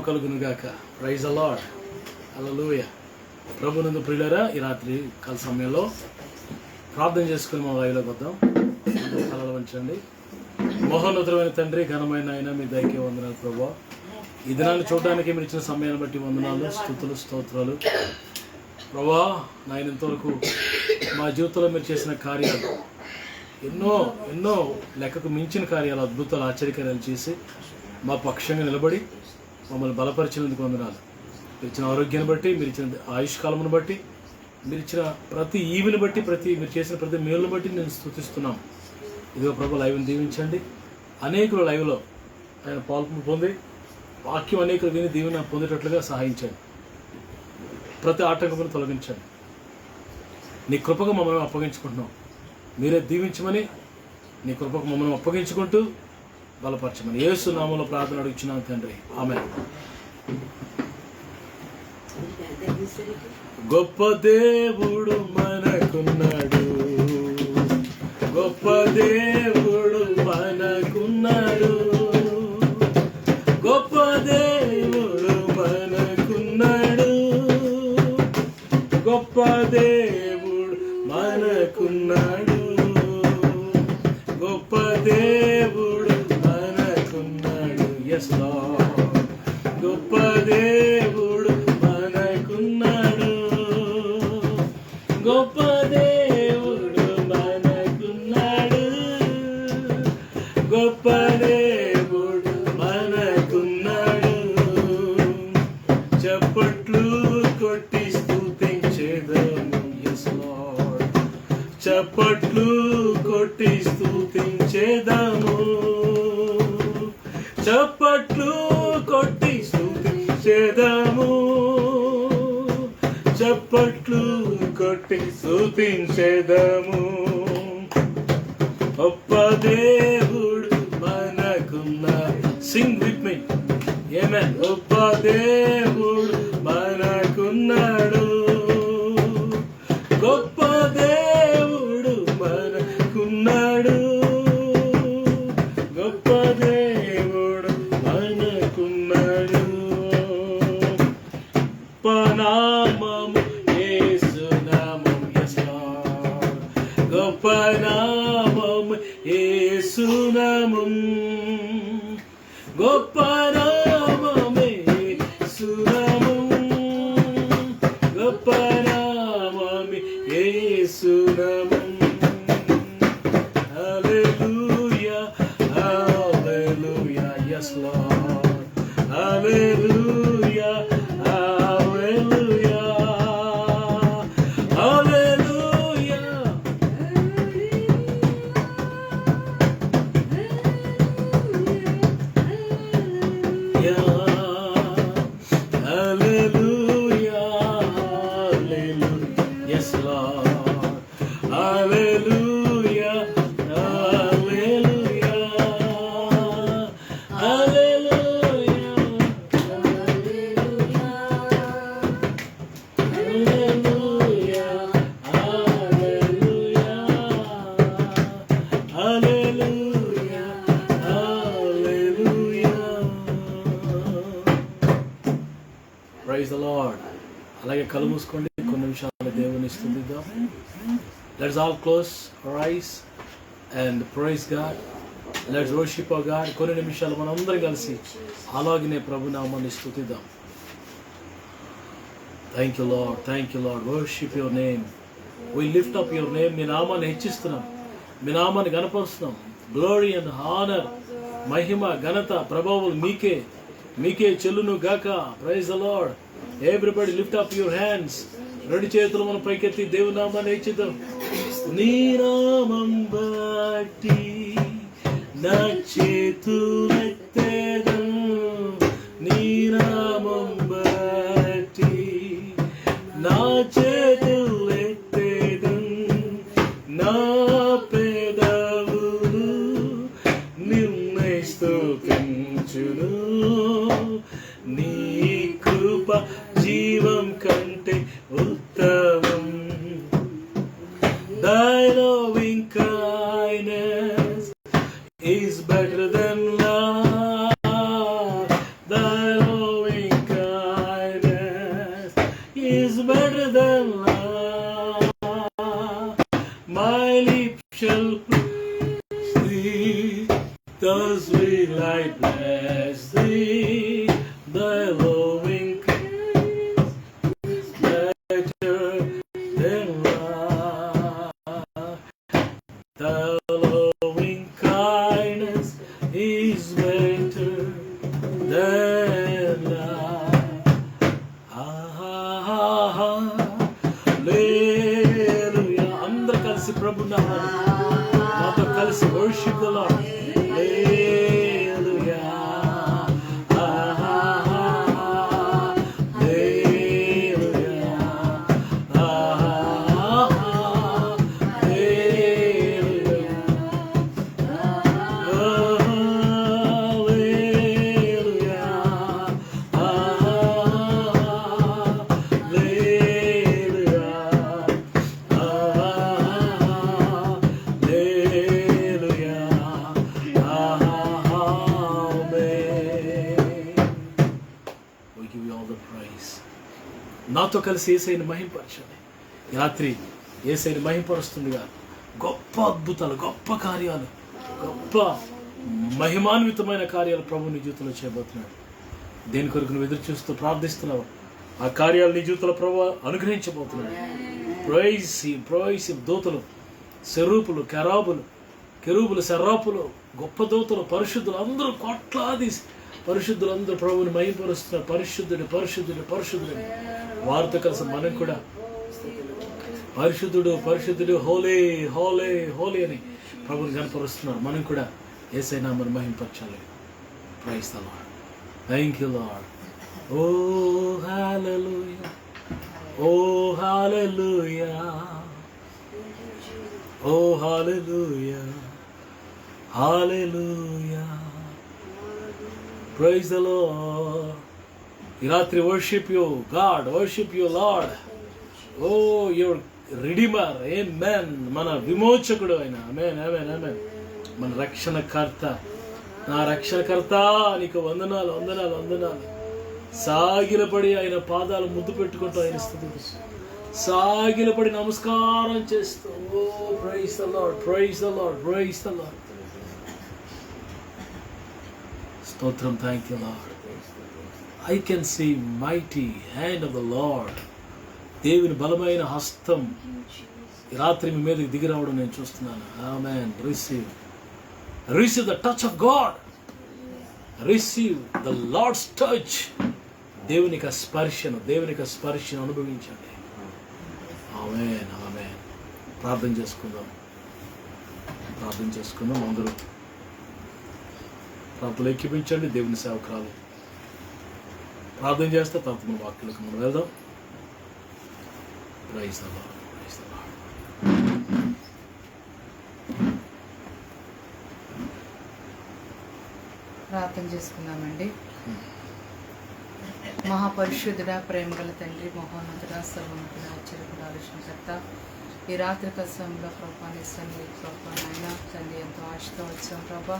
కలుగును గాక. Praise the Lord. Hallelujah. ప్రభునందు ప్రియులారా, ఈ రాత్రి కాల సమయంలో ప్రార్థన చేసుకుని మా వాయిలోకి వద్దాం. తలలు వంచండి. మహోన్నతమైన తండ్రి, ఘనమైన ఆయన, మీ దయకే వందనాలు ప్రభువా. ఈ దినాన్ని చూడడానికి మీరు ఇచ్చిన సమయాన్ని బట్టి వందనాలు, స్తుతులు, స్తోత్రాలు ప్రభువా. నాయన ఇంతవరకు మా జీవితంలో మీరు చేసిన కార్యాలు ఎన్నో ఎన్నో లెక్కకు మించిన కార్యాలు, అద్భుతాలు, ఆశ్చర్యకార్యాలు చేసి మా పక్షంగా నిలబడి మమ్మల్ని బలపరిచినందుకు వందనాలు. మీరు ఇచ్చిన ఆరోగ్యాన్ని బట్టి, మీరు ఇచ్చిన ఆయుష్కాలమును బట్టి, మీరు ఇచ్చిన ప్రతి ఈవిని బట్టి, మీరు చేసిన ప్రతి మేలును బట్టి నేను స్తుతిస్తున్నాం. ఇదిగో ప్రభు, లైవ్ని దీవించండి. అనేకులు లైవ్లో ఆయన పాల్పు పొంది వాక్యం అనేకులు విని దీవెన పొందేటట్లుగా సహాయించండి. ప్రతి ఆటంకమును తొలగించండి. నీ కృపకు మమ్మల్ని అప్పగించుకుంటున్నాం. మీరే దీవించమని నీ కృపకు మమ్మల్ని అప్పగించుకుంటూ బలపరచమని యేసు నామములో ప్రార్థన అడుగుచున్నాను తండ్రి, ఆమేన్. గొప్ప దేవుడు మనకున్నాడు, గొప్ప దేవుడు మనకున్నాడు, గొప్ప దేవుడు మనకున్నాడు, గొప్ప దేవుడు మనకున్నాడు, గొప్ప దేవుడు మనకున్నాడు. Yes Lord. గొప్ప దేవుడు మనకున్నాడు, గొప్ప దేవుడు మనకున్నాడు, గొప్ప దేవుడు మనకున్నాడు. చప్పట్లు కొట్టి స్తుతించేదము. Yes lord. చప్పట్లు కొట్టి స్తుతించేదము, చప్పట్లు కొట్టి స్తుతించేదము, చప్పట్లు కొట్టి స్తుతించేదము. గొప్ప దేవుడు మనకున్నాడు. Sing with me. ఆమేన్. గొప్ప దేవుడు మనకున్నాడు, గొప్ప దేవుడు మనకున్నాడు, గొప్ప దేవుడు మనకున్నాడు. నామము యేసు నామం. Yes Lord. గొప్ప నామము యేసు నామం, గొప్ప నామమే యేసు నామం, గొప్ప నామమే యేసు నామం. హల్లెలూయా, హల్లెలూయా. yes Lord. Hallelujah, hallelujah, hallelujah. Hallelujah, hallelujah, yes Lord. Hallelujah, hallelujah, hallelujah, hallelujah, hallelujah, hallelujah, hallelujah. Praise the Lord. అలాగే కళ్ళు మూసుకోండి, కొన్ని నిమిషాలు దేవుని స్తుతిద్దాం. Let's all close our eyes and praise God. Let's worship our God. కొన్ని నిమిషాలు మనం అందరం కలిసి అలాగనే ప్రభు నామాన్ని స్తుతిద్దాం. Thank you Lord, thank you Lord. Worship your name. We lift up your name. మీ నామాన్ని హెచ్చిస్తున్నాం, మీ నామాన్ని గణపరుస్తున్నాం. Glory and honor, మహిమ, ఘనత, ప్రభావం మీకే చెల్లును గాక. Praise the Lord. Everybody lift up your hands. రెండు చేతులు మనం పైకెత్తి దేవుని నామాన్ని హెచ్చిద్దాం. నీ నామం బట్టి నా చేతులెత్తేదం, నీ నామం బట్టి నా చేతులెత్తేదం, నా పెదవులు నిన్నే స్తుతించును. నీ కృప జీవం కంటే ఉత్తమం. Thy loving kindness is better than life. All the praise. నాతో కలిసి యేసయ్యని మహింపరచండి. ఈ రాత్రి యేసయ్యని మహింపరుస్తుండగా గొప్ప అద్భుతాలు, గొప్ప కార్యాలు, గొప్ప మహిమాన్వితమైన కార్యాలు ప్రభు నీ జీవితంలో చేయబోతున్నాడు. దేని కొరకు నువ్వు ఎదురు చూస్తూ ప్రార్థిస్తున్నావు, ఆ కార్యాలు నీ జీవితంలో ప్రభు అనుగ్రహించబోతున్నాడు. ప్రైజ్ దూతలు, సెరూపులు, కెరూబులు, సెర్రాపులు, గొప్ప దూతలు, పరిశుద్ధులు అందరూ, కోట్లాది పరిశుద్ధులు అందరూ ప్రభువుని మహిమపరుస్తున్నారు. పరిశుద్ధుడు పరిశుద్ధుడు పరిశుద్ధుడు. వారితో కలిసి మనం కూడా పరిశుద్ధుడు పరిశుద్ధుడు, హోలీ హోలీ హోలీ అని ప్రభుని కనపరుస్తున్నారు. మనం కూడా యేసయ్య నామమును మహిమపరచాలి. Praise the Lord. Thank you Lord. Oh hallelujah, oh hallelujah, oh hallelujah, hallelujah. Praise the Lord. ఈ రాత్రి worship you God, worship you Lord. Oh your redeemer, amen. మన విమోచకుడు ఆయన, ఆమేన్ ఆమేన్ ఆమేన్. మన రక్షణకర్త, నా రక్షణకర్త నీకు వందనాలు వందనాలు వందనాలు. సాగిలపడి ఆయన పాదాలు ముద్దు పెట్టుకుంటూ ఆయన స్తుతిస్తూ, సాగిలపడి నమస్కారం చేస్తూ, oh praise the Lord, praise the Lord, praise the Lord. స్తోత్రం. Thank you Lord. I can see mighty hand of the Lord. దేవుని బలమైన హస్తం ఈ రాత్రి మీ మీదకి దిగి రావడం నేను చూస్తున్నాను. Amen. Receive the touch of God, receive the Lord's touch. దేవుని యొక్క స్పర్శను అనుభవించండి. ఆమేన్ ఆమేన్. ప్రార్థన చేసుకుందాం. అందరూ ప్రార్థనలు ఎక్కిపించండి. దేవుని సేవకురాలు ప్రార్థన చేస్తే తర్వాత మన వాక్యాలకు మనం వెళ్దాం. Praise the Lord, praise the Lord. ప్రార్థన చేసుకుందామండి. మహాపరిశుద్ధుడ, ప్రేమగల తండ్రి, మహోన్నతుడ, సర్వోన్నతుడ, ఆశ్చర్యకరుడ, ఆలోచనకర్త, ఈ రాత్రి సమయంలో ప్రభా నీ సన్నిధి ప్రభా నాయన తండ్రి ఎంతో ఆశతో వచ్చాం ప్రభా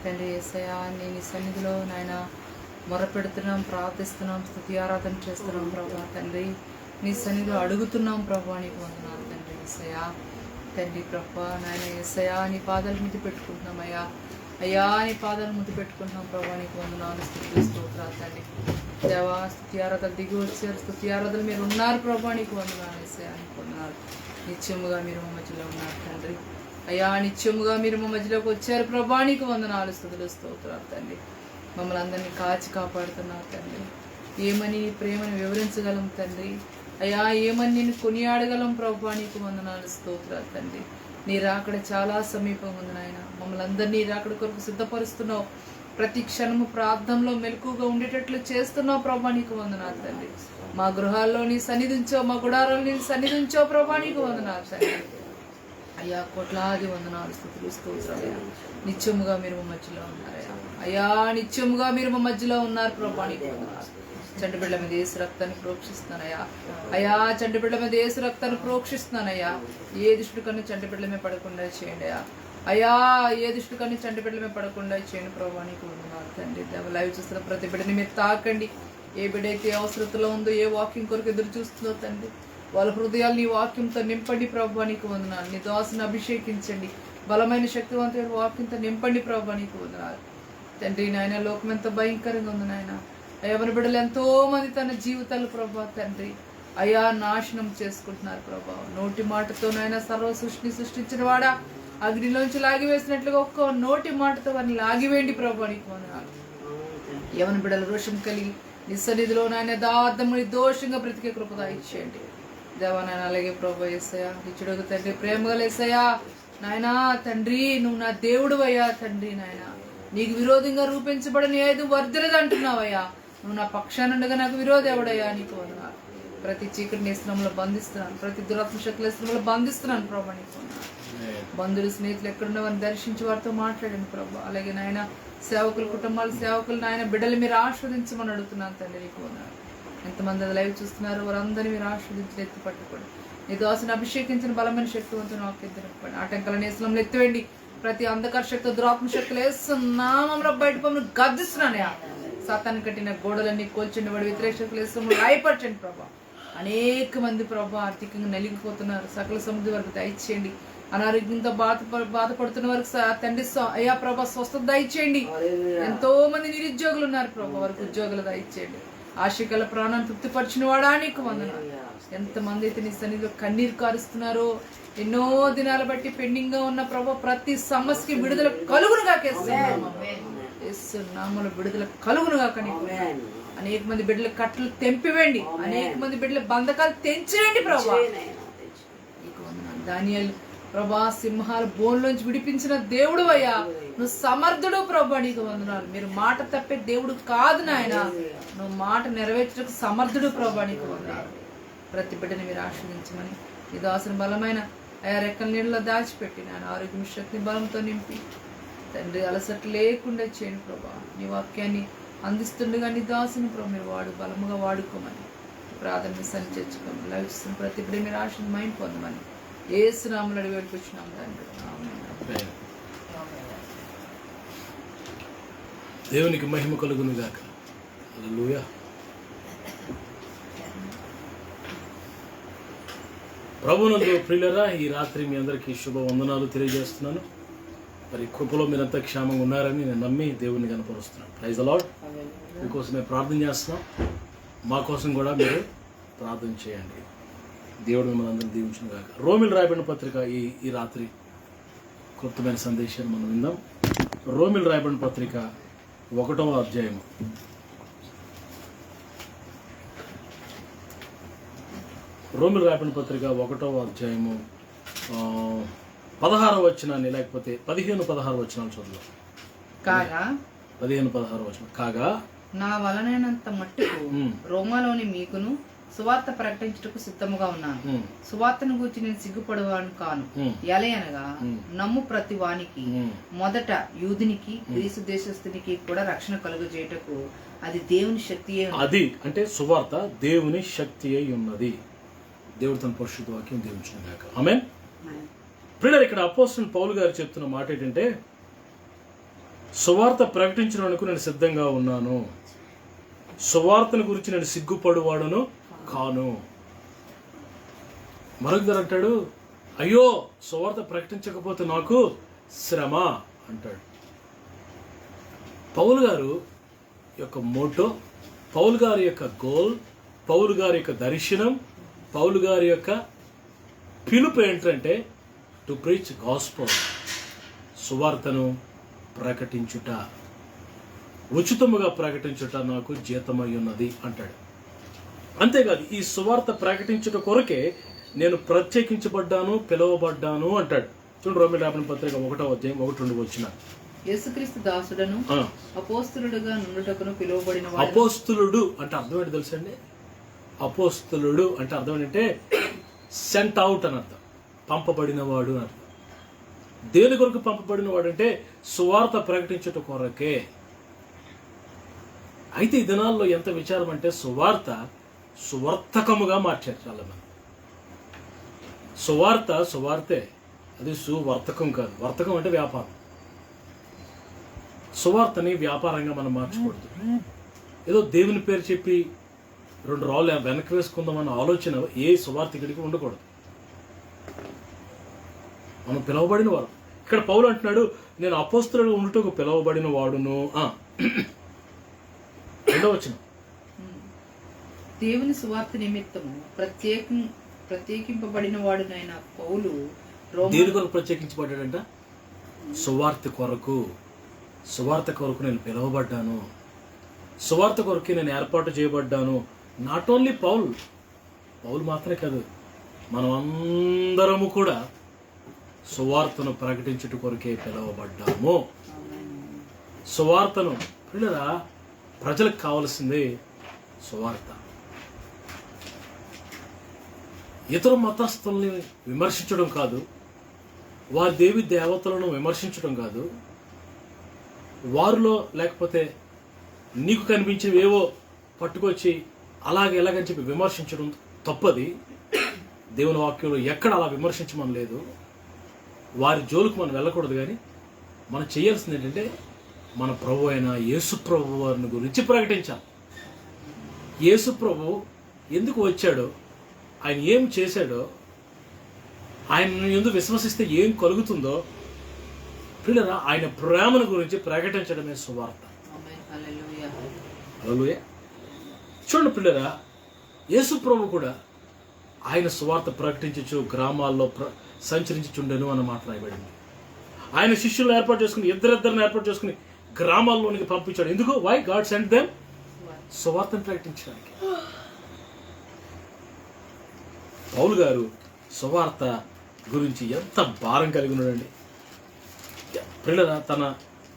తండ్రి. యేసయ్యా నీ సన్నిధిలో నాయన మొరపెడుతున్నాం, ప్రార్థిస్తున్నాం, స్తుతి ఆరాధన చేస్తున్నాం ప్రభా తండ్రి. నీ సన్నిధిలో అడుగుతున్నాం ప్రభా, నీకు వందనాలు తండ్రి. యేసయ్యా తండ్రి ప్రభా నాయన, యేసయ్యా నీ పాదాలు ముద్దు పెట్టుకుంటున్నాం అయ్యా. నీ పాదాలు ముద్దు పెట్టుకుంటున్నాం ప్రభా, నీకు వందనాలు, స్తుతులు, స్తోత్రాలు తండ్రి. దేవా స్తుతి ఆరాధనలు దిగి వచ్చారు, స్తుతి ఆరాధనలు మీరు ఉన్నారు ప్రభా, నీకు వందనాలు. యేసయ్యా నీకు వందనాలు. నిత్యముగా మీరు మా మధ్యలో ఉన్నారు తండ్రి. నిత్యముగా మీరు మా మధ్యలోకి వచ్చారు ప్రభా, నీకు వందనాలు, స్తుతులు, స్తోత్రాలు తండ్రి. మమ్మల్ని అందరినీ కాచి కాపాడుతున్నారు తండ్రి. ఏమని నీ ప్రేమను వివరించగలం తండ్రి. ఏమని నేను కొనియాడగలం ప్రభా, నీకు వందనాలు, స్తోత్రాలు తండ్రి. నీ రాకడ చాలా సమీపంగా ఉంది నాయన. మమ్మల్ని అందరినీ రాకడ కొరకు సిద్ధపరుస్తున్నావు. ప్రతి క్షణము ప్రార్థనలో మెలకుగా ఉండేటట్లు చేస్తున్నావు ప్రభా, నీకు వందనాలు తండ్రి. మా గృహాల్లో నీ సన్నిధించో, మా గుడారాల్లో నీ సన్నిధించో ప్రభా, నీకు వందనాలు తండ్రి. కోట్లాది వందనాలు, స్తుతులు, స్తోత్రాలు. నిత్యముగా మీరు మా మధ్యలో ఉన్నారయ్యా. నిత్యముగా మీరు మా మధ్యలో ఉన్నారు ప్రభా, నీకు వందనాలు. చంటి బిడ్డ మీద యేసు రక్తాన్ని ప్రోక్షిస్తున్నానయ్యా. చంటి బిడ్డ మీద యేసు రక్తాన్ని ప్రోక్షిస్తున్నానయ్యా. ఏ దుష్టుడి కన్నా చంటి బిడ్డల మీద పడకుండా చేయండి అయ్యా. ఏ దుష్టుడి కన్నా చంటి బిడ్డల మీద పడకుండా చేయండి ప్రభా, నీకు వందనాలు తండ్రి. లైవ్ చూస్తున్న ప్రతి బిడ్డని మీరు తాకండి. ఏ బిడ్డ అయితే అవసరతలో ఉందో, ఏ వాక్యం కొరకు ఎదురు చూస్తుందో తండ్రి, వాళ్ళ హృదయాలు నీ వాక్యంతో నింపండి ప్రభా, నీకు వందనాలు. నీ దాసుని అభిషేకించండి, బలమైన శక్తివంతమైన వాక్యంతో నింపండి ప్రభా, నీకు వందనాలు తండ్రి. నాయన లోకం ఎంత భయంకరంగా ఉంది నాయన. ఎవరి బిడ్డలు ఎంతో మంది తన జీవితాలు ప్రభా తండ్రి నాశనం చేసుకుంటున్నారు ప్రభా. నోటి మాటతో నాయన సర్వ సృష్టిని సృష్టించిన వాడా, అగ్నిలోంచి లాగివేసినట్లుగా ఒక్క నోటి మాటతో వారిని లాగివేయండి ప్రభా, నీకు వందనాలు. ఎవరి బిడ్డలు రోషం కలిగి నీ సన్నిధిలో నాయన యథార్థము నిర్దోషంగా బ్రతికే కృప దయచేయండి దేవా నాయన. అలాగే ప్రభా యేసయ్యా నిత్యుడగు తండ్రి, ప్రేమగల యేసయ్యా నాయనా తండ్రి, నువ్వు నా దేవుడు అయ్యా తండ్రి. నాయన నీకు విరోధంగా రూపించబడని ఏది వర్ధనది అంటున్నావయ్యా. నువ్వు నా పక్షానుండగా నాకు విరోధి ఎవడయ్యా, నీకు వందనాలు. ప్రతి చీకటి నేస్త్రంలో బంధిస్తున్నాను, ప్రతి దురాత్మ శక్తుల నేస్త్రంలో బంధిస్తున్నాను ప్రభా, నీకు వందనాలు. బంధువులు స్నేహితులు ఎక్కడున్న వారిని దర్శించి వారితో మాట్లాడండి ప్రభా. అలాగే నాయన సేవకుల కుటుంబాలు, సేవకులు నాయన బిడ్డలు మీరు ఆస్వాదించమని అడుగుతున్నాను తండ్రి, నీకు వందనాలు. ఎంతమంది అది లైవ్ చూస్తున్నారు వారందరినీ మీరు ఆస్వాదించి ఎత్తి పట్టుకోండి. నీ దోసను అభిషేకించిన బలమైన శక్తివంతుని వాక్యం ఆటంకాల నేస్త్రంలో ఎత్తివేయండి. ప్రతి అంధకార శక్తి, దురాత్మ శక్తులు వేస్తున్నామంలో బయట పనులు గర్దిస్తున్నానయా. సాతాను కట్టిన గోడలన్నీ కూల్చండి, వాడి వ్యతిరేక శక్తులు రాయపరచండి ప్రభా. అనేక మంది ప్రభా ఆర్థికంగా నలిగిపోతున్నారు, సకల సముద్రం వరకు దయచేయండి. అనారోగ్యంతో బాధపడుతున్న వరకు తండ్రి అయ్యా ప్రభా స్వస్థత దయచేయండి. ఎంతో మంది నిరుద్యోగులు ఉన్నారు ప్రభా, వారికి ఉద్యోగులు దయచేయండి. ఆశకల ప్రాణాన్ని తృప్తిపరిచిన వాడా నీకు వందనాలు. ఎంతమంది అయితే నీ సన్నిధిలో కన్నీరు కారుస్తున్నారో, ఎన్నో దినాల బట్టి పెండింగ్ గా ఉన్న ప్రభా ప్రతి సమస్యకి విడుదల కలుగునుగా నామములో విడుదల కలుగునుగా. అనేక మంది బిడ్డల కట్టలు తెంపివేయండి, అనేక మంది బిడ్డల బంధకాలు తెంచేయండి ప్రభా. దానియేలు ప్రభా సింహాల బోన్లోంచి విడిపించిన దేవుడు అయ్యా, నువ్వు సమర్థుడు ప్రభా, నీకు వందనాలు. మీరు మాట తప్పే దేవుడు కాదు నాయన, నువ్వు మాట నెరవేర్చడానికి సమర్థుడు ప్రభా, నీకు వందనాలు. ప్రతి బిడ్డని మీరు ఆశ్రయించమని ఈ దాసుని బలమైన అయా రెక్కల నీళ్ళలో దాచిపెట్టి నాయన ఆరోగ్యం శక్తి బలంతో నింపి తండ్రి అలసట లేకుండా చేయండి ప్రభా. నీ వాక్యాన్ని అందిస్తుండగా నీ దాసుని ప్రభు మీరు బలముగా వాడుకోమని ప్రార్థన సంచరించుకోమని లభిస్తున్న ప్రతి బిడ్డ మీరు ఆశను మైండ్ పొందమని యేసు నామములో అడిగి వేడుకొచ్చున్నాము తండ్రి. దేవునికి మహిమ కలుగును గాక. హల్లెలూయా. ప్రభువునందు ప్రియులరా, ఈ రాత్రి మీ అందరికీ శుభ వందనాలు తెలియజేస్తున్నాను. మరి కృపలో మీరంతా క్షేమంగా ఉన్నారని నేను నమ్మి దేవుడిని కనపరుస్తున్నాను. Praise the lord. మీకోసం మేము ప్రార్థన చేస్తున్నాం, మా కోసం కూడా మీరు ప్రార్థన చేయండి. దేవుడు మిమ్మల్ని అందరినీ దీవించును గాక. రోమిల్ రాయబడిన పత్రిక ఈ రాత్రి క్లుప్తమైన సందేశాన్ని మనం విందాం. రోమిల్ రాయబడిన పత్రిక 1వ అధ్యాయము. రోమిల్ రాయబడిన పత్రిక 1వ అధ్యాయము 16వ వచనాన్ని లేకపోతే 15-16 వచనాలు చదువు. కాగా 15-16 వచనం. కాగా నా వలనైనంత మట్టుకు రోమాలోని మీకును సువార్త ప్రకటించుటకు సిద్ధముగా ఉన్నాను. సువార్తను గురించి నేను సిగ్గుపడవాను కాను. ఎలయనగా నమ్ము ప్రతి వానికి మొదట యూదునికి గ్రీసు దేశస్థునికి కూడా రక్షణ కలుగజేయటకు అది దేవుని శక్తి. అది అంటే సువార్త దేవుని శక్తి అయి ఉన్నది. దేవుడు తన పరిశుద్ధ వాక్యం దీవించును గాక. ఆమేన్. ప్రియులారా, ఇక్కడ అపోస్తలుడు పౌలు గారు చెప్తున్న మాట ఏంటంటే, సువార్త ప్రకటించడానికి నేను సిద్ధంగా ఉన్నాను, సువార్తను గురించి నేను సిగ్గుపడువాడును కాను. మరొకరు అంటాడు, అయ్యో సువార్త ప్రకటించకపోతే నాకు శ్రమ అంటాడు. పౌలు గారు యొక్క మోటో, పౌలు గారి యొక్క గోల్, పౌలు గారి యొక్క దర్శనం, పౌలు గారి యొక్క పిలుపు ఏంటంటే టు ప్రీచ్ గాస్పెల్, సువార్తను ప్రకటించుట, ఉచితముగా ప్రకటించుట నాకు జీతమై ఉన్నది అంటాడు. అంతేకాదు, ఈ సువార్త ప్రకటించుట కొరకే నేను ప్రత్యేకించబడ్డాను, పిలువబడ్డాను అంటాడు. చూడండి, రోమిల్ రాయబడిన పత్రిక 1వ అధ్యాయం 1-2 వచనం. యేసుక్రీస్తు దాసుడను అపోస్తలుడుగా నుండుటకును పిలువబడిన వాడు. అపోస్తలుడు అంటే అర్థం ఏంటి తెలుసండి? అపోస్తలుడు అంటే అర్థం ఏంటంటే సెంట్ అవుట్ అని అర్థం, పంపబడినవాడు అని అర్థం. దేని కొరకు పంపబడినవాడు అంటే సువార్త ప్రకటించుట కొరకే. అయితే ఈ దినాల్లో ఎంత విచారం అంటే సువార్తకముగా మార్చారు చాలా మంది. సువార్తే, అది సువర్తకం కాదు. వర్తకం అంటే వ్యాపారం. సువార్తని వ్యాపారంగా మనం మార్చకూడదు. ఏదో దేవుని పేరు చెప్పి 2 రాళ్ళు వెనక్కి వేసుకుందామన్న ఆలోచన ఏ సువార్తికుడికి ఉండకూడదు. మనం పిలువబడిన వారు. ఇక్కడ పౌలు అంటున్నాడు, నేను అపోస్తలుడు ఉండుటకు పిలువబడిన వాడును. 2వ వచనం. దేవుని సువార్త నిమిత్తము ప్రత్యేకింపబడిన వాడునైన పౌలు. దేని కొరకు ప్రత్యేకించబడ్డాడంట? సువార్త కొరకు. సువార్త కొరకు నేను పిలువబడ్డాను, సువార్త కొరకు నేను ఏర్పాటు చేయబడ్డాను. నాట్ ఓన్లీ పౌలు మాత్రమే కాదు, మనం అందరము కూడా సువార్తను ప్రకటించుట కొరకే పిలువబడ్డాము. సువార్తను పిల్లరా, ప్రజలకు కావలసింది సువార్త. ఇతర మతస్థుల్ని విమర్శించడం కాదు, వారి దేవి దేవతలను విమర్శించడం కాదు, వారిలో లేకపోతే నీకు కనిపించేవేవో పట్టుకొచ్చి అలాగే ఎలాగని చెప్పి విమర్శించడం తప్పది. దేవుని వాక్యంలో ఎక్కడ అలా విమర్శించమని లేదు. వారి జోలికి మనం వెళ్ళకూడదు. కానీ మనం చేయాల్సింది ఏంటంటే మన ప్రభు అయిన యేసు ప్రభు వారిని గురించి ప్రకటించాలి. యేసు ప్రభు ఎందుకు వచ్చాడో, ఆయన ఏం చేశాడో, ఆయన ఎందుకు విశ్వసిస్తే ఏం కలుగుతుందో పిల్లరా ఆయన ప్రేమను గురించి ప్రకటించడమే సువార్త. హల్లెలూయా. చూడండి పిల్లరా, యేసు ప్రభు కూడా ఆయన సువార్త ప్రకటించచ్చు గ్రామాల్లో సంచరించుచుండెను అన్న మాట రాయబడింది. ఆయన శిష్యులను ఏర్పాటు చేసుకుని ఇద్దరిద్దరిని ఏర్పాటు చేసుకుని గ్రామాల్లోనికి పంపించాడు. ఎందుకు? Why God sent them? సువార్తను ప్రకటించడానికి. పౌలు గారు సువార్త గురించి ఎంత భారం కలిగి ఉన్నాడండి. పిల్లల తన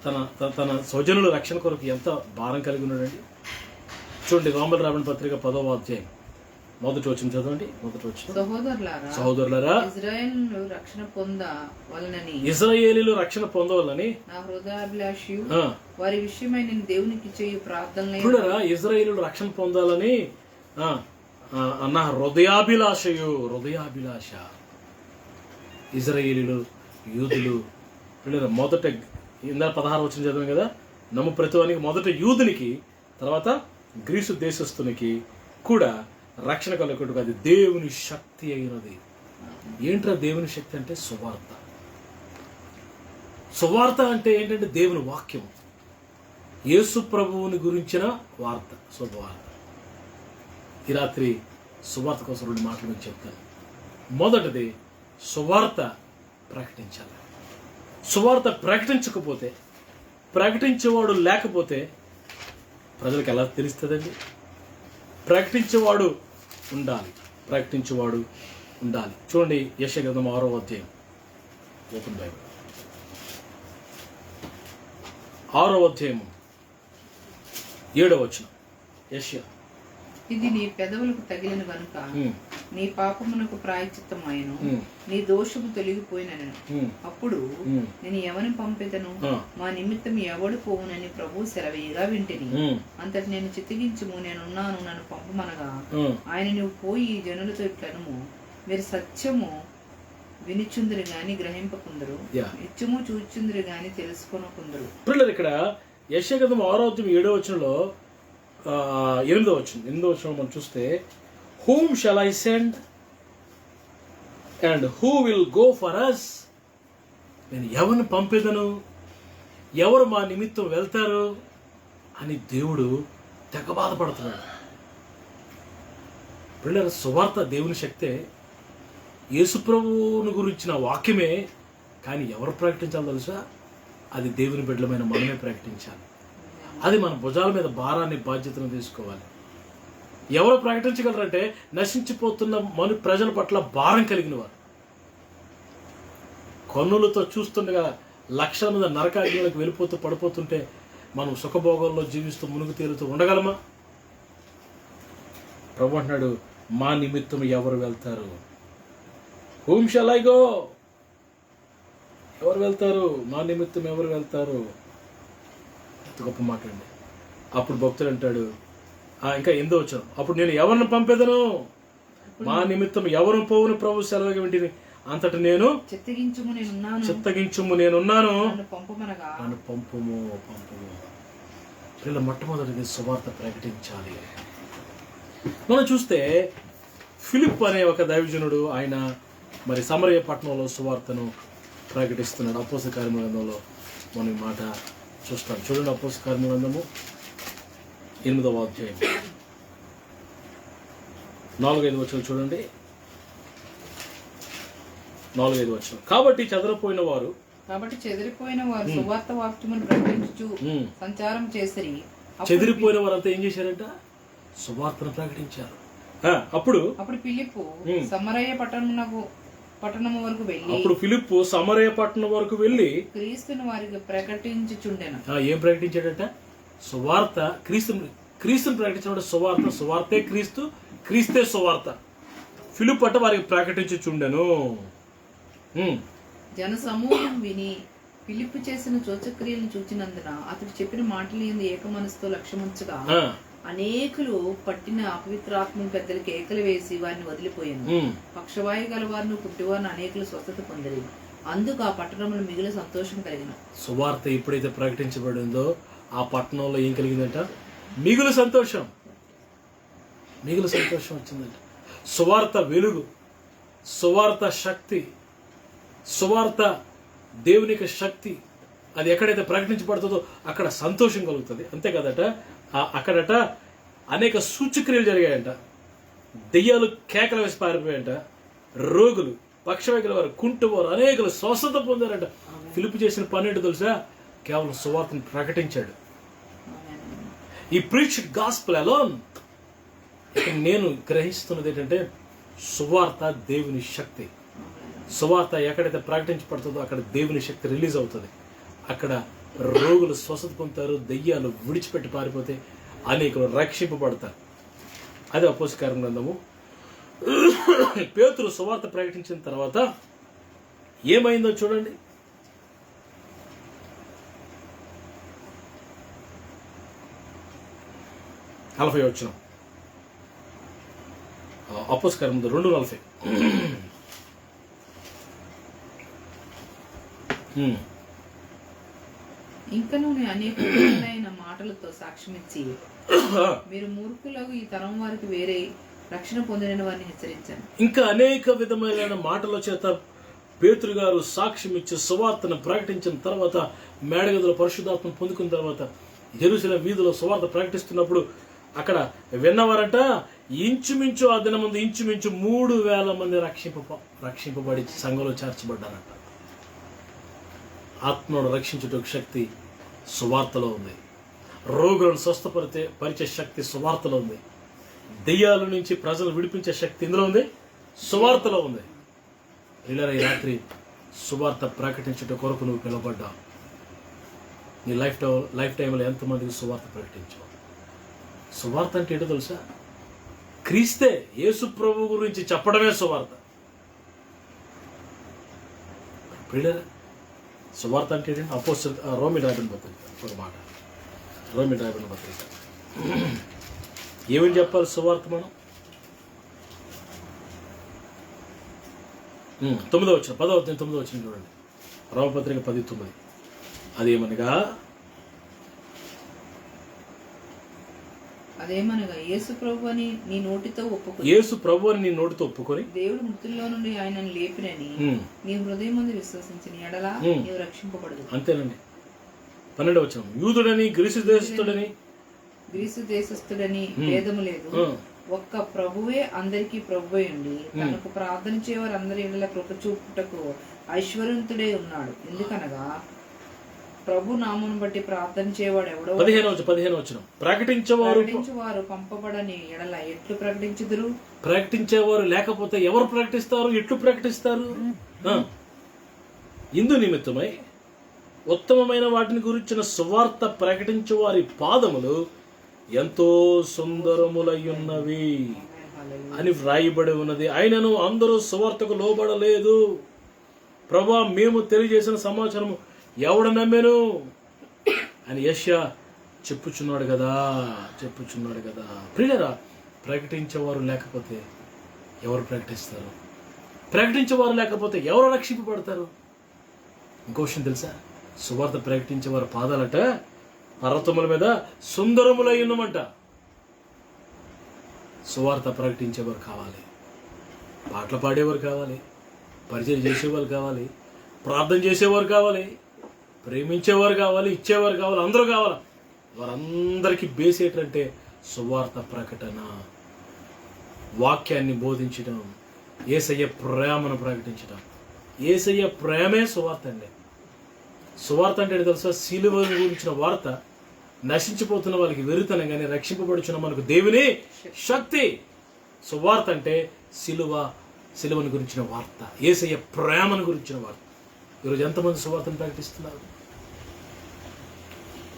తన తన స్వజనుల రక్షణ కొరకు ఎంత భారం కలిగి ఉన్నాడండి. చూడండి, రోమీయులకు రాసిన పత్రిక 10వ అధ్యాయం మొదటి వచనం చదవండి. మొదటి వచనం, సహోదరులారా ఇశ్రాయేలీయులు రక్షణ పొందవలని నా హృదయాభిలాషయు వారి విషయమై నేను దేవునికి చేయు ప్రార్థనలే. చూడరా, ఇశ్రాయేలీయులు రక్షణ పొందాలని నా హృదయాభిలాష. ఇశ్రాయేలీయులు, యూదులు పిల్లలు మొదట ఇందా 16 వచనం చదివాం కదా, నమ్ము ప్రతివానికి మొదట యూదునికి, తర్వాత గ్రీసు దేశస్తునికి కూడా రక్షణ కలుగుటకు అది దేవుని శక్తి అయినది. ఏంట్రా దేవుని శక్తి అంటే? సువార్త. సువార్త అంటే ఏంటంటే దేవుని వాక్యం, యేసు ప్రభువుని గురించిన వార్త, శుభవార్త. ఈ రాత్రి సువార్త కోసం 2 మాటలు నేను చెప్తాను. మొదటిది, సువార్త ప్రకటించాలి. సువార్త ప్రకటించకపోతే, ప్రకటించేవాడు లేకపోతే ప్రజలకు ఎలా తెలుస్తుందండి? ప్రకటించేవాడు ఉండాలి. చూడండి, యెషయా గ్రంథం 6వ అధ్యాయం, ఓపెన్ బైబిల్, 6వ అధ్యాయం 7వ వచనం. యెషయా, ఇది నీ పెదవులకు తగిలిన గనుక నీ పాపమునకు ప్రాయశ్చిత్తమాయెను, నీ దోషము తొలగిపోయినను. అప్పుడు నేను ఎవరిని పంపెదను? మా నిమిత్తం ఎవడు పోవునని ప్రభు సెలవేయగా వింటిని. అంతటి నేను చిత్తగించుము, నేనున్నాను, నన్ను పంపమనగా ఆయన నువ్వు పోయి ఈ జనులతో ఇట్లనుము, మీరు సత్యము వినిచుందరు గాని గ్రహింపకుందరు, నిత్యము చూచుందరు గాని తెలుసుకొనకుందరు. పిల్లలు, ఇక్కడ యెషయా గ్రంథం 6వ అధ్యాయం 7వ వచనంలో 8వ వచనం మనం చూస్తే, whom shall I send and who will go for us? నేను ఎవరిని పంపేదను, ఎవరు మా నిమిత్తం వెళ్తారు అని దేవుడు తెగ బాధపడుతున్నాడు. పిల్లల, సువార్త దేవుని శక్తే, యేసుప్రభువుని గురించిన వాక్యమే. కానీ ఎవరు ప్రకటించాలో తెలుసా? అది దేవుని బిడ్డలమైన మనమే ప్రకటించాలి. అది మన భుజాల మీద భారాన్ని, బాధ్యతను తీసుకోవాలి. ఎవరు ప్రకటించగలరంటే నశించిపోతున్న ప్రజల పట్ల భారం కలిగిన వారు. కన్నులతో చూస్తుండగా లక్షల మంది నరకాగ్నిలోకి వెళ్ళిపోతూ పడిపోతుంటే మనం సుఖభోగాల్లో జీవిస్తూ మునుగు తేలుతూ ఉండగలమా? ప్రభు అంటున్నాడు, మా నిమిత్తం ఎవరు వెళ్తారు? whom shall I go? ఎవరు వెళ్తారు? మా నిమిత్తం ఎవరు వెళ్తారు? గొప్ప మాట అండి. అప్పుడు భక్తుడు అంటాడు, ఇంకా 8వ వచనం, అప్పుడు నేను ఎవరిని పంపేదను? మా నిమిత్తం ఎవరు పోవును ప్రభు సెలవుగా వింటిని. అంతటి నేను చిత్తగించుము, నేనున్నాను, నన్ను పంపుము. పిల్లలు, మొట్టమొదటిది సువార్త ప్రకటించాలి. మనం చూస్తే ఫిలిప్ అనే ఒక దైవజనుడు, ఆయన మరి సమరయ పట్టణంలో సువార్తను ప్రకటిస్తున్నాడు. అపోస్తల కార్యముల గ్రంథంలో మనం ఈ మాట చూస్తాం. చూడండి, అపోస్తల కార్యముల గ్రంథము 8వ అధ్యాయం 4-5 వచనం చూడండి. 4-5 వచనం. కాబట్టి చెదిరిపోయిన వారు సువార్త వాక్యమును ప్రకటించుచు సంచారం చేసిరి. చెదిరిపోయిన వారంతా ఏం చేశారంట? సువార్తను ప్రకటించారు. అప్పుడు ఫిలిప్పు సమరయ పట్టణము వరకు వెళ్ళి, సమరయ పట్టణం వరకు వెళ్ళి క్రీస్తును వారికి ప్రకటించుచుండెను. ఏం ప్రకటించాడట? సువార్త. క్రీస్తుని ప్రకటించిన సువార్తే క్రీస్తు, క్రీస్తే సువార్త. ఫిలిప్ అట వారికి ప్రకటించుచుండెను. జన సమూహం విని ఫిలిప్పు చేసిన సూచక్రియలను చూచినందున అతడు చెప్పిన మాటలు ఏక మనసుతో లక్ష్యముంచగా అనేకులు పట్టిన అపవిత్రాత్మ పెద్దలకి కేకలు వేసి వారిని వదిలిపోయాను. పక్షవాయు గల వారిని, పుట్టివారిని అనేకులు స్వస్థత పొందిరి. అందుకు ఆ పట్టణంలో మిగులు సంతోషం కలిగిన. సువార్త ఎప్పుడైతే ప్రకటించబడిందో ఆ పట్టణంలో ఏం కలిగిందంట? మిగులు సంతోషం. మిగులు సంతోషం వచ్చిందంట. సువార్త వెలుగు, సువార్త శక్తి, సువార్త దేవునికి శక్తి. అది ఎక్కడైతే ప్రకటించబడుతుందో అక్కడ సంతోషం కలుగుతుంది. అంతే కదట, అక్కడట అనేక సూచక్రియలు జరిగాయంట. దెయ్యాలు కేకలు వేసి పారిపోయాయంట. రోగులు, పక్షవాయుల వారు, కుంటువారు అనేకలు స్వస్థత పొందారంట. ఫిలిప్పు చేసిన పని ఏంటో తెలుసా? కేవలం సువార్తను ప్రకటించాడు. ఈ ప్రీచ్డ్ గాస్పెల్ అలోన్. నేను గ్రహిస్తున్నది ఏంటంటే సువార్త దేవుని శక్తి. సువార్త ఎక్కడైతే ప్రకటించబడుతుందో అక్కడ దేవుని శక్తి రిలీజ్ అవుతుంది. అక్కడ రోగులు స్వస్థత పొందుతారు, దెయ్యాలు విడిచిపెట్టి పారిపోతే అనేకులు రక్షింపబడతారు. అది అపోస్తల గ్రంథము. పేతురు సువార్త ప్రకటించిన తర్వాత ఏమైందో చూడండి. నలభై వచ్చిన అపోస్తల గ్రంథం 2:40. ఇంకను నేను అనేక మాటలతో సాక్ష్యమిచ్చి మీరు మూర్ఖులకు ఈ తరం వారికి వేరే రక్షణ పొందిన వారిని హెచ్చరించాను. ఇంకా అనేక విధమైన మాటల చేత పేతురు గారు సాక్ష్యం ఇచ్చి సువార్తను ప్రకటించిన తర్వాత, మేడగదిలో పరిశుద్ధాత్మ పొందుకున్న తర్వాత యెరూషలేము వీధిలో సువార్త ప్రకటిస్తున్నప్పుడు అక్కడ విన్నవారట ఇంచుమించు ఆ దిన ముందు ఇంచుమించు 3,000 మంది రక్షింపబడి సంఘంలో చేర్చబడ్డారట. ఆత్మను రక్షించుటకు శక్తి సువార్తలో ఉంది. రోగులను స్వస్థపరిచే శక్తి సువార్తలో ఉంది. దెయ్యాల నుంచి ప్రజలు విడిపించే శక్తి ఇందులో ఉంది, సువార్తలో ఉంది. ఇలా ఈ రాత్రి సువార్త ప్రకటించుట కొరకు నువ్వు పిలువబడ్డావు. నీ లైఫ్ టైంలో ఎంతమందికి సువార్త ప్రకటించావు? సువార్త అంటే ఏంటో తెలుసా? క్రీస్తే, యేసు ప్రభు గురించి చెప్పడమే సువార్త. ప్రియులారా, సువార్త అంటే ఏంటంటే అపోస్తలుల రోమీయులకు రాయబడిన పత్రిక. ఒక మాట, రోమీయులకు రాయబడిన పత్రిక. ఏమని చెప్పాలి సువార్త మనం? 9వ వచనం, 10వ వచనం చూడండి. రోమపత్రిక 10:9. అదేమనగా యేసు ప్రభు అని నీ నోటితో ఒప్పుకొని దేవుడు మృతుల్లో నుండి ఆయనను లేపినని నీ హృదయం ముందు విశ్వసించిన ఎడల నీవు రక్షింపబడదు. అంతేనండి. 12వ వచనం. యూదుడని గ్రీసు దేశస్థుడని భేదము లేదు, ఒక్క ప్రభువే అందరికీ ప్రభువై ఉండి తనకు ప్రార్థన చేయవారు అందరి ఎడల కృప చూపుటకు ఐశ్వర్యంతుడే ఉన్నాడు. ఎందుకనగా ప్రభు నామమును బట్టి ప్రార్థన చేయవాడు ఎవడో. 15వ వచనం. ప్రకటించేవారు పంపబడని ఎడల ఎట్లు ప్రకటించుదురు? ప్రకటించేవారు లేకపోతే ఎవరు ప్రకటిస్తారు? ఎట్లు ప్రకటిస్తారు? ఇందు నిమిత్తమై ఉత్తమమైన వాటిని గురించిన సువార్త ప్రకటించే వారి పాదములు ఎంతో సుందరములయ్యున్నవి అని వ్రాయబడి ఉన్నది. ఆయనను అందరూ సువార్తకు లోబడలేదు. ప్రభువా, మేము తెలియజేసిన సమాచారం ఎవడు నమ్మెను అని యెషయా చెప్పుచున్నాడు కదా. ప్రియులారా, ప్రకటించేవారు లేకపోతే ఎవరు ప్రకటిస్తారు? ప్రకటించేవారు లేకపోతే ఎవరు రక్షింపబడతారు? ఇంకో విషయం తెలుసా? సువార్త ప్రకటించేవారు పాదాలట పర్వతముల మీద సుందరములై ఉన్నమంట. సువార్త ప్రకటించేవారు కావాలి, పాటలు పాడేవారు కావాలి, పరిచయం చేసేవారు కావాలి, ప్రార్థన చేసేవారు కావాలి, ప్రేమించేవారు కావాలి, ఇచ్చేవారు కావాలి, అందరూ కావాలి. వారందరికీ బేస్ ఏంటంటే సువార్త ప్రకటన, వాక్యాన్ని బోధించడం, యేసయ్య ప్రేమను ప్రకటించడం. యేసయ్య ప్రేమే సువార్త అండి. సువార్త అంటే తెలుసా? సిలువ గురించిన వార్త. నశించిపోతున్న వాళ్ళకి వెరుతనం, కానీ రక్షింపబడుచున్న మనకు దేవుని శక్తి. సువార్త అంటే సిలువను గురించిన వార్త, యేసయ్య ప్రేమను గురించిన వార్త. ఈరోజు ఎంతమంది సువార్తను ప్రకటిస్తున్నారు?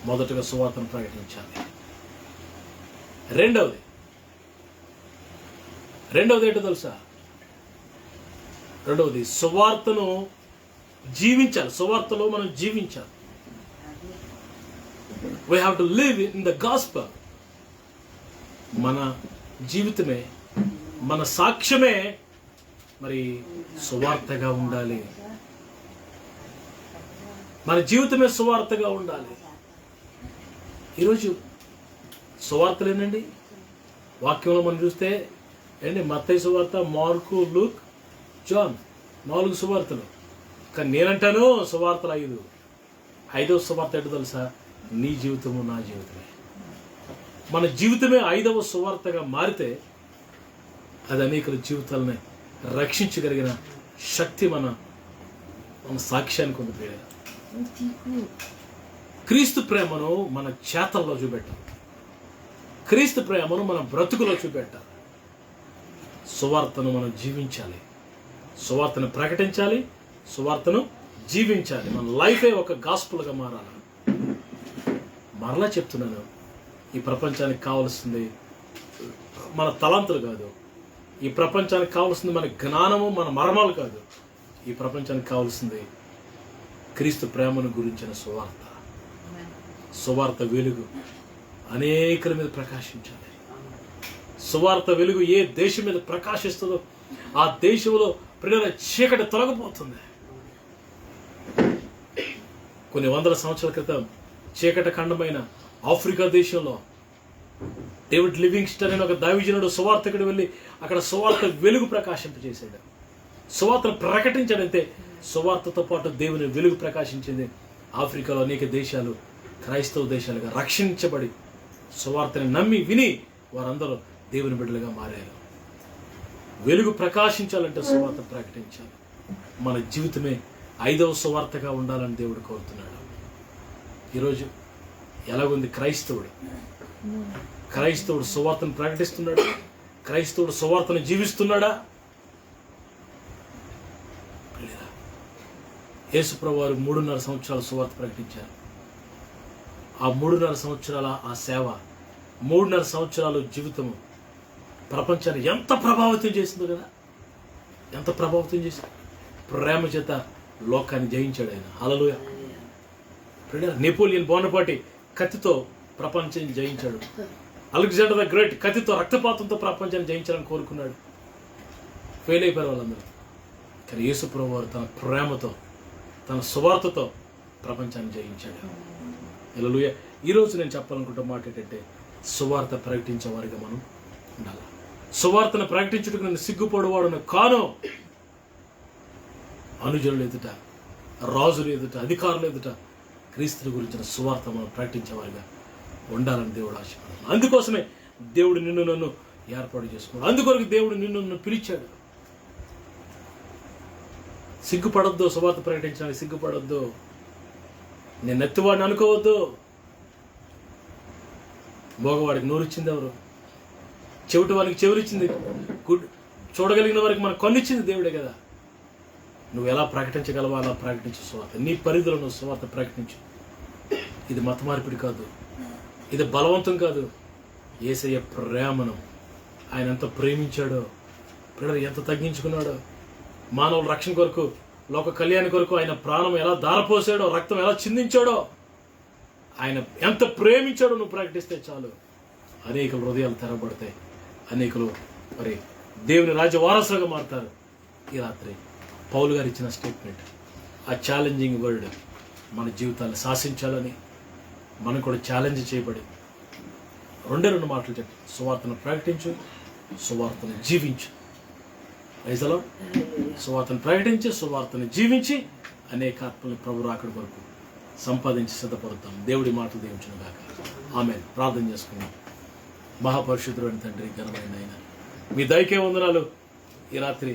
మొదటగా సువార్తను ప్రకటించాలి. రెండవది ఏంటో తెలుసా? రెండవది సువార్తను జీవించాలి. సువార్తలో మనం జీవించాలి. We have to live in the gospel. మన జీవితమే, మన సాక్ష్యమే మరి సువార్తగా ఉండాలి. మన జీవితమే సువార్తగా ఉండాలి. ఈరోజు సువార్తలు ఏంటండి? వాక్యంలో మనం చూస్తే ఏంటి, మత్తయి సువార్త, మార్కు, లూక్, జాన్, 4 సువార్తలు. కానీ నేనంటాను సువార్తలు 5. 5వ సువార్త ఏంటో తెలుసా? నీ జీవితము నా జీవితమే. మన జీవితమే 5వ సువార్తగా మారితే అది అనేక జీవితాలని రక్షించగలిగిన శక్తి మన సాక్ష్యానికి ఉంది. ప్రియ, క్రీస్తు ప్రేమను మన చేతల్లో చూపెట్టాలి. క్రీస్తు ప్రేమను మన బ్రతుకులో చూపెట్టాలి. సువార్తను మనం జీవించాలి, సువార్తను ప్రకటించాలి, సువార్తను జీవించాలి. మన లైఫే ఒక గాస్పుల్గా మారాలి. మరలా చెప్తున్నాను, ఈ ప్రపంచానికి కావలసింది మన తలాంతులు కాదు. ఈ ప్రపంచానికి కావాల్సింది మన జ్ఞానము, మన మర్మాలు కాదు. ఈ ప్రపంచానికి కావాల్సింది క్రీస్తు ప్రేమను గురించిన సువార్త. సువార్త వెలుగు అనేకుల మీద ప్రకాశించాలి. సువార్త వెలుగు ఏ దేశం మీద ప్రకాశిస్తుందో ఆ దేశంలో ప్రియుల చీకటి తొలగిపోతుంది. కొన్ని వందల సంవత్సరాల క్రితం చీకటి ఖండమైన ఆఫ్రికా దేశంలో డేవిడ్ లివింగ్స్టన్ అనే ఒక దైవజనుడు సువార్తకుడు వెళ్ళి అక్కడ సువార్త వెలుగు ప్రకాశింపజేశాడు. సువార్తను ప్రకటించాడంతే సువార్తతో పాటు దేవుని వెలుగు ప్రకాశించింది. ఆఫ్రికాలో అనేక దేశాలు క్రైస్తవ దేశాలుగా రక్షించబడి సువార్తని నమ్మి విని వారందరూ దేవుని బిడ్డలుగా మారారు. వెలుగు ప్రకాశించాలంటే సువార్త ప్రకటించాలి. మన జీవితమే 5వ సువార్తగా ఉండాలని దేవుడు కోరుతున్నాడు. ఈరోజు ఎలాగుంది క్రైస్తవుడు? క్రైస్తవుడు సువార్తను ప్రకటిస్తున్నాడు? క్రైస్తవుడు సువార్తను జీవిస్తున్నాడా? యేసుప్రభువు వారు 3.5 సంవత్సరాలు సువార్త ప్రకటించారు. ఆ 3.5 సంవత్సరాల ఆ సేవ, 3.5 సంవత్సరాలు జీవితము ప్రపంచాన్ని ఎంత ప్రభావితం చేసిందో కదా! ఎంత ప్రభావితం చేసింది! ప్రేమ చేత లోకాన్ని జయించాడు ఆయన. హల్లెలూయా. నెపోలియన్ బోనపార్టీ కత్తితో ప్రపంచాన్ని జయించాడు. అలెగ్జాండర్ ద గ్రేట్ కత్తితో, రక్తపాతంతో ప్రపంచాన్ని జయించాలని కోరుకున్నాడు. ఫెయిల్ అయిపోయారు వాళ్ళందరూ. కానీ యేసుప్రభువు వారు తన ప్రేమతో, తన సువార్తతో ప్రపంచాన్ని జయించాడు. హల్లెలూయా. ఈరోజు నేను చెప్పాలనుకుంటున్న మాట ఏంటంటే, సువార్త ప్రకటించే వారిగా మనం ఉండాలి. సువార్తను ప్రకటించుటకు నేను సిగ్గుపడేవాడును కాను. అనుజనులు ఎదుట, రాజుల ఎదుట, అధికారుల ఎదుట క్రీస్తుని గురించిన సువార్త మనం ప్రకటించేవారిగా ఉండాలని దేవుడు ఆశపడుతున్నాడు. అందుకోసమే దేవుడు నిన్ను నన్ను ఏర్పాటు చేసుకున్నాడు. అందుకొరకు దేవుడు నిన్ను నన్ను పిలిచాడు. సిగ్గుపడొద్దు, సువార్త ప్రకటించడానికి సిగ్గుపడొద్దు. నేను ఎత్తువాడిని అనుకోవద్దు. మోగవాడికి నోరిచ్చింది ఎవరు? చెవిటి వారికి చెవులిచ్చింది, చూడగలిగిన వారికి మన కన్నిచ్చింది దేవుడే కదా. నువ్వు ఎలా ప్రకటించగలవో అలా ప్రకటించు సువార్త. నీ పరిధిలో నువ్వు సువార్త ప్రకటించు. ఇది మత మార్పిడి కాదు, ఇది బలవంతం కాదు. యేసయ్య ప్రేమను, ఆయన ఎంత ప్రేమించాడో, పిల్లలు ఎంత తగ్గించుకున్నాడో, మానవుల రక్షణ కొరకు, లోక కళ్యాణ కొరకు ఆయన ప్రాణం ఎలా ధారపోసాడో, రక్తం ఎలా చిందించాడో, ఆయన ఎంత ప్రేమించాడో నువ్వు ప్రకటిస్తే చాలు. అనేకుల హృదయాలు తెరబడతాయి. అనేకులు మరి దేవుని రాజ్య వారసులుగా మారుతారు. ఈ రాత్రి పౌలు గారు ఇచ్చిన స్టేట్మెంట్, ఆ ఛాలెంజింగ్ వర్డ్ మన జీవితాన్ని శాసించాలని మనం కూడా ఛాలెంజ్ చేయబడి 2 మాటలు చెప్పి, సువార్తను ప్రకటించు, సువార్తను జీవించు. Praise the Lord. సువార్తను ప్రకటించి, సువార్తను జీవించి అనేక ఆత్మలను ప్రభు రాకడ వరకు సంపాదించి సిద్ధపడతాం. దేవుడి మాటలు దీవించును గాక. ఆమేన్. ప్రార్థన చేసుకుందాం. మహాపరిశుద్ధుడైన తండ్రి, ఘనమైన ఆయన, మీ దయకే వందనాలు. ఈ రాత్రి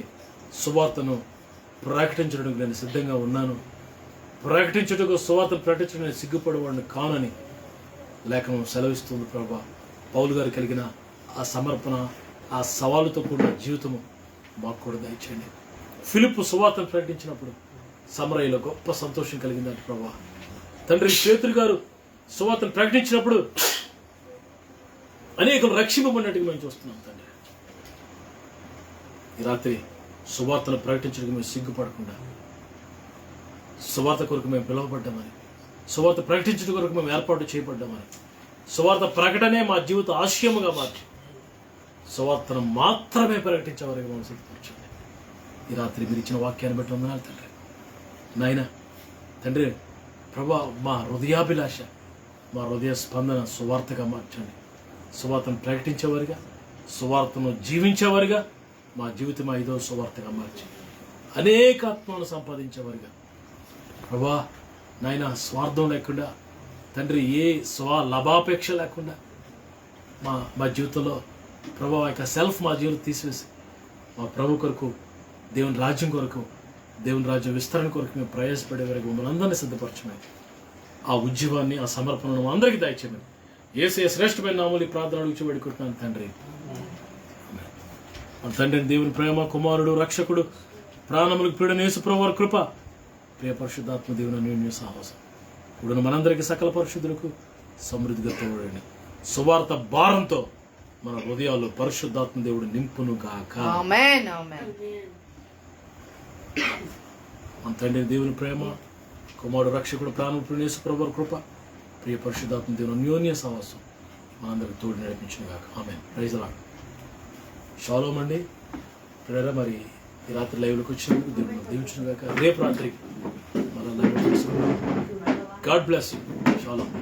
సువార్తను ప్రకటించడానికి నేను సిద్ధంగా ఉన్నాను. ప్రకటించుటకు, సువార్తను ప్రకటించడం నేను సిగ్గుపడేవాడిని కానని లేఖనం సెలవిస్తుంది ప్రభా. పౌలు గారు కలిగిన ఆ సమర్పణ, ఆ సవాలుతో కూడిన జీవితము మాకు కూడా దయచేయండి. ఫిలిప్పు సువార్తను ప్రకటించినప్పుడు సమరయ్యలో గొప్ప సంతోషం కలిగిందంటే ప్రభా. తండ్రి, పేతురు గారు సువార్తను ప్రకటించినప్పుడు అనేకలు రక్షింపబడినట్టుగా మేము చూస్తున్నాం తండ్రి. ఈ రాత్రి సువార్తను ప్రకటించడానికి మేము సిగ్గుపడకుండా, సువార్త కొరకు మేము పిలువబడ్డామని, సువార్త ప్రకటించడం కొరకు మేము ఏర్పాటు చేయబడ్డామని, సువార్త ప్రకటనే మా జీవిత ఆశయముగా మార్చి సువార్తను మాత్రమే ప్రకటించేవారికి మనం సిద్ధపరచండి. ఈ రాత్రి మీరు ఇచ్చిన వాక్యాన్ని బట్టి వందనాలు తండ్రి. నాయన తండ్రి, ప్రభా మా హృదయాభిలాష, మా హృదయ స్పందన సువార్తగా మార్చండి. సువార్తను ప్రకటించేవారుగా, సువార్తను జీవించేవారుగా, మా జీవితం 5వ సువార్తగా మార్చి అనేక ఆత్మలను సంపాదించేవారుగా ప్రభా నాయన స్వార్థం లేకుండా తండ్రి, ఏ లభాపేక్ష లేకుండా మా జీవితంలో ప్రభా యొక్క సెల్ఫ్ మా జీవితం తీసివేసి మా ప్రభు కొరకు, దేవుని రాజ్యం కొరకు, దేవుని రాజ్యం విస్తరణ కొరకు మేము ప్రయాసపడే వరకు మమ్మల్ని అందరినీ సిద్ధపరచమని, ఆ ఉద్యమాన్ని, ఆ సమర్పణను అందరికీ దయచేయమని యేసయ్య శ్రేష్టమైన నామములో ప్రార్థన అడుగుచూ వేడుకుంటున్నాను తండ్రి. మన తండ్రి దేవుని ప్రేమ, కుమారుడు, రక్షకుడు, ప్రాణములకు పీడన యేసు ప్రభువు వారి కృప, ప్రియ పరిశుద్ధాత్మ దేవుని అన్యోన్య సాహసం ఇప్పుడు మనందరికీ సకల పరిశుద్ధులకు సమృద్ధిగా తోడండి. సువార్త భారంతో మన హృదయాల్లో పరిశుద్ధాత్మ దేవుడు నింపును గాక. ఆమేన్ ఆమేన్. మన తండ్రి దేవుని ప్రేమ, కుమారుడు, రక్షకుడు, ప్రాణములకు యేసు ప్రభువు వారి కృప, ప్రియ పరిశుద్ధాత్మ దేవుని అన్యోన్య సాహసం మనందరికి తోడు నడిపించును గాక. Amen. Praise the Lord. Shalom అండి. ప్రేర మరి ఈ రాత్రి లైవ్లోకి వచ్చినందుకు దేవుని దీవించును గాక. రేపు రాత్రికి మన live. God bless you. Shalom.